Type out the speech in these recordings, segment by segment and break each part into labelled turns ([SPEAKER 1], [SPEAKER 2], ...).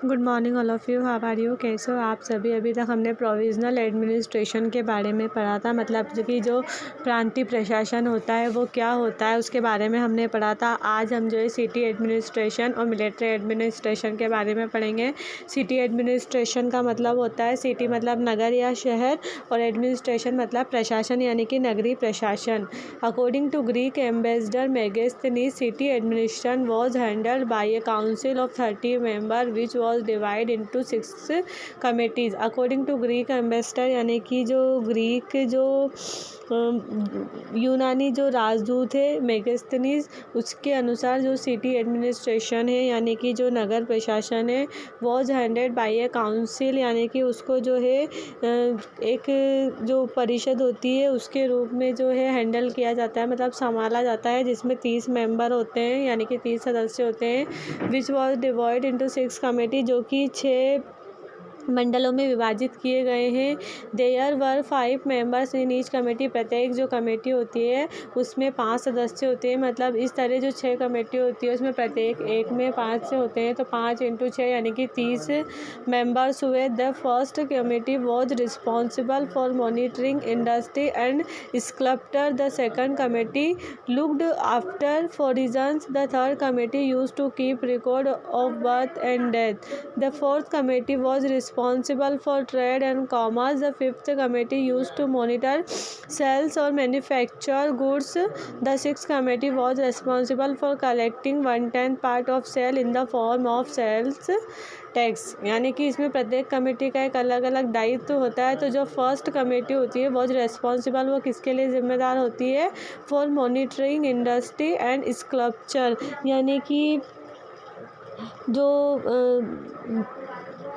[SPEAKER 1] Good morning all of you, how are you, कैसे हो आप सभी। अभी तक हमने प्रोविज़नल एडमिनिस्ट्रेशन के बारे में पढ़ा था, मतलब कि जो प्रांतीय प्रशासन होता है वो क्या होता है उसके बारे में हमने पढ़ा था। आज हम जो है सिटी एडमिनिस्ट्रेशन और मिलिट्री एडमिनिस्ट्रेशन के बारे में पढ़ेंगे। सिटी एडमिनिस्ट्रेशन का मतलब होता है, सिटी मतलब नगर या शहर, और एडमिनिस्ट्रेशन मतलब प्रशासन यानी कि नगरीय प्रशासन। According to Greek ambassador Megasthenes, city administration was handled by a council of 30 member which was divide into 6 committees. According to Greek ambassador यानी कि जो ग्रीक जो यूनानी जो राजदूत है मेगास्थनीज, उसके अनुसार जो सिटी एडमिनिस्ट्रेशन है यानी कि जो नगर प्रशासन है, was handed by a council यानी कि उसको जो है एक जो परिषद होती है उसके रूप में जो है हैंडल किया जाता है, मतलब संभाला जाता है, जिसमें 30 मेंबर होते हैं यानी कि 30 सदस्य होते हैं। Which was divide into 6 committee, जो कि 6 मंडलों में विभाजित किए गए हैं। There were 5 members in each committee, प्रत्येक जो कमेटी होती है उसमें 5 सदस्य होते हैं। मतलब इस तरह जो 6 कमेटी होती है उसमें प्रत्येक एक में 5 से होते हैं, तो 5 इंटू 6 यानी कि 30 मेंबर्स हुए। The first committee was responsible for monitoring industry and sculpture. The second committee looked after foreigners. The third committee used to keep record of birth and death. The fourth committee was responsible for trade and commerce. The fifth committee used to monitor sales or manufacture goods. The sixth committee was responsible for collecting 1/10 part of sale in the form of sales tax. यानी कि इसमें प्रत्येक committee का एक अलग अलग दायित्व होता है। तो जो फर्स्ट कमेटी होती है वो रेस्पॉन्सिबल, वो किसके लिए जिम्मेदार होती है, for monitoring industry and sculpture, यानी कि जो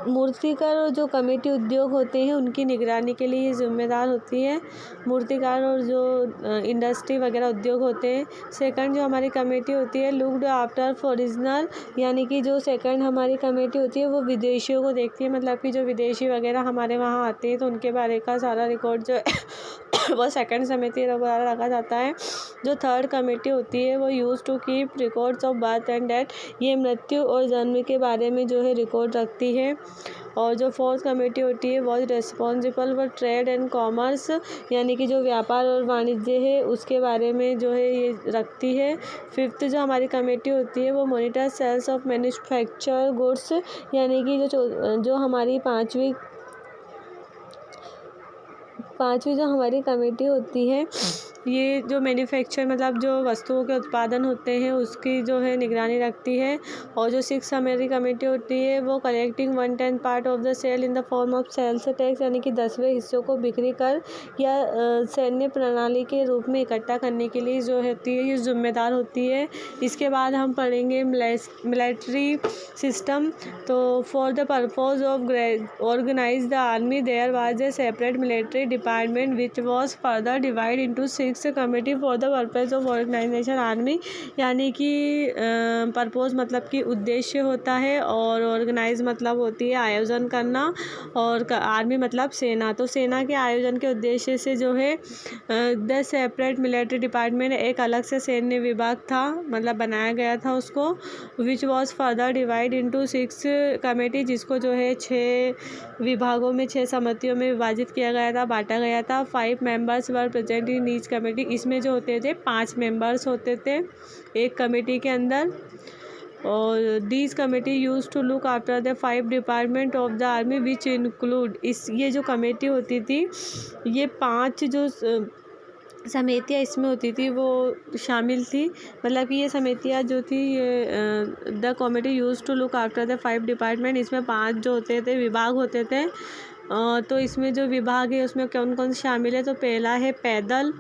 [SPEAKER 1] मूर्तिकार और जो कमेटी उद्योग होते हैं उनकी निगरानी के लिए ये जिम्मेदार होती है, मूर्तिकार और जो इंडस्ट्री वगैरह उद्योग होते हैं। सेकंड जो हमारी कमेटी होती है लुक्ड आफ्टर फॉरिजनर, यानी कि जो सेकंड हमारी कमेटी होती है वो विदेशियों को देखती है, मतलब कि जो विदेशी वगैरह हमारे वहाँ आते हैं तो उनके बारे का सारा रिकॉर्ड जो वो सेकंड समिति द्वारा रखा जाता है। जो थर्ड कमेटी होती है वो use to keep records of birth and death, ये मृत्यु और जन्म के बारे में जो है रिकॉर्ड रखती है। और जो फोर्थ कमेटी होती है was responsible for trade and commerce, यानी कि जो व्यापार और वाणिज्य है उसके बारे में जो है ये रखती है। फिफ्थ जो हमारी कमेटी होती है वो monitor sales of manufacture goods, यानी कि जो हमारी पांचवी जो हमारी कमेटी होती है ये जो मैन्युफैक्चर मतलब जो वस्तुओं के उत्पादन होते हैं उसकी जो है निगरानी रखती है। और जो सिक्स हमारी कमेटी होती है वो collecting 1/10 part of the sale in the form of sales tax, यानी कि 10वें हिस्सों को बिक्री कर या सैन्य प्रणाली के रूप में इकट्ठा करने के लिए जो होती है ये जिम्मेदार होती है। इसके बाद हम पढ़ेंगे मिलिट्री सिस्टम। तो for the purpose of organize the army there was a separate military department which was further divide into 6 committee for the purpose of organization army, यानी कि पर्पज मतलब कि उद्देश्य होता है, और ऑर्गेनाइज मतलब होती है आयोजन करना, और आर्मी मतलब सेना। तो सेना के आयोजन के उद्देश्य से जो है द सेपरेट मिलिट्री डिपार्टमेंट एक अलग से सैन्य विभाग था, मतलब बनाया गया था उसको, विच was further divide into 6 committee, जिसको जो है 6 विभागों में 6 समितियों में विभाजित किया गया था, बांटा गया था। 5 members were present in each committee, इसमें जो होते थे 5 मेंबर्स होते थे एक कमेटी के अंदर। और these committee use to look after the 5 department of the army which include, ये जो कमेटी होती थी ये 5 जो समितियाँ इसमें होती थी वो शामिल थी, मतलब कि ये समितियाँ जो थी ये the committee use to look after the 5 department, इसमें 5 जो होते थे विभाग होते थे। तो इसमें जो विभाग है उसमें कौन कौन शामिल है, तो पहला है पैदल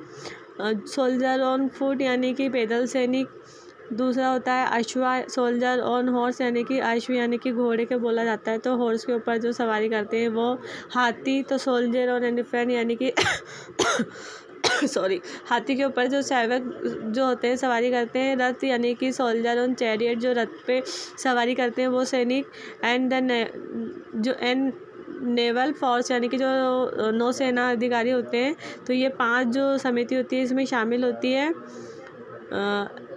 [SPEAKER 1] सोल्जर ऑन फुट, यानी कि पैदल सैनिक। दूसरा होता है अश्वा सोल्जर ऑन हॉर्स, यानी कि अश्व यानी कि घोड़े के बोला जाता है, तो हॉर्स के ऊपर जो सवारी करते हैं वो। हाथी तो सोल्जर ऑन एलिफेंट, यानी कि हाथी के ऊपर जो सेवक जो होते हैं सवारी करते हैं। रथ यानी कि सोल्जर ऑन चैरियट, जो रथ पे सवारी करते हैं वो सैनिक। एंड नेवल फोर्स, यानी कि जो नौसेना अधिकारी होते हैं। तो ये 5 जो समिति होती है इसमें शामिल होती है।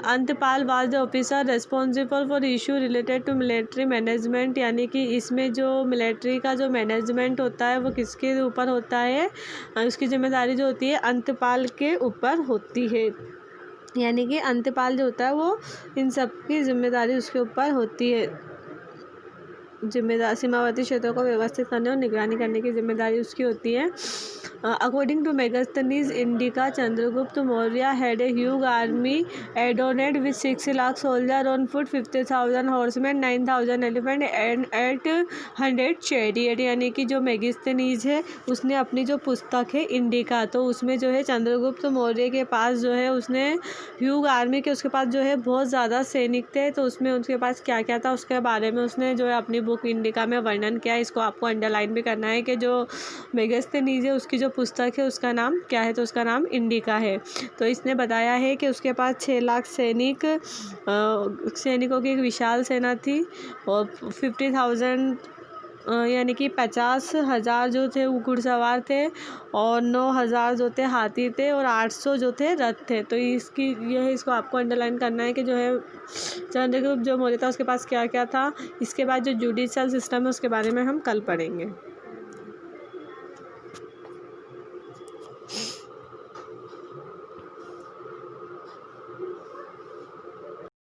[SPEAKER 1] Antapala was the officer responsible for issue related to military management, यानी कि इसमें जो मिलिट्री का जो मैनेजमेंट होता है वो किसके ऊपर होता है, उसकी जिम्मेदारी जो होती है अंतपाल के ऊपर होती है। यानी कि अंतपाल जो होता है वो इन सब की जिम्मेदारी उसके ऊपर होती है। जिम्मेदार सीमावर्ती क्षेत्रों को व्यवस्थित करने और निगरानी करने की जिम्मेदारी उसकी होती है। According to Megasthenes Indica, Chandragupta Maurya had a huge army adorned with 6 lakh soldier on foot, 50,000 horseman, 9,000 elephant and 800 chariot. यानी कि जो मेगास्थनीज है उसने अपनी जो पुस्तक है इंडिका, तो उसमें जो है चंद्रगुप्त मौर्य के पास जो है उसने ह्यूज आर्मी के उसके पास जो है बहुत ज़्यादा सैनिक थे, तो उसमें उसके पास क्या क्या था उसके बारे में उसने जो है अपनी बुक इंडिका में वर्णन किया। इसको आपको अंडरलाइन भी करना है कि जो मेगास्थनीज है उसकी जो पुस्तक है उसका नाम क्या है, तो उसका नाम इंडिका है। तो इसने बताया है कि उसके पास 6 लाख सैनिकों की एक विशाल सेना थी और 50,000 यानी कि 50,000 जो थे वो घुड़सवार थे और 9,000 जो थे हाथी थे और 800 जो थे रथ थे। तो इसको आपको अंडरलाइन करना है कि जो है चंद्रगुप्त जो मौर्य था उसके पास क्या क्या था। इसके बाद जो जुडिशल सिस्टम है उसके बारे में हम कल पढ़ेंगे।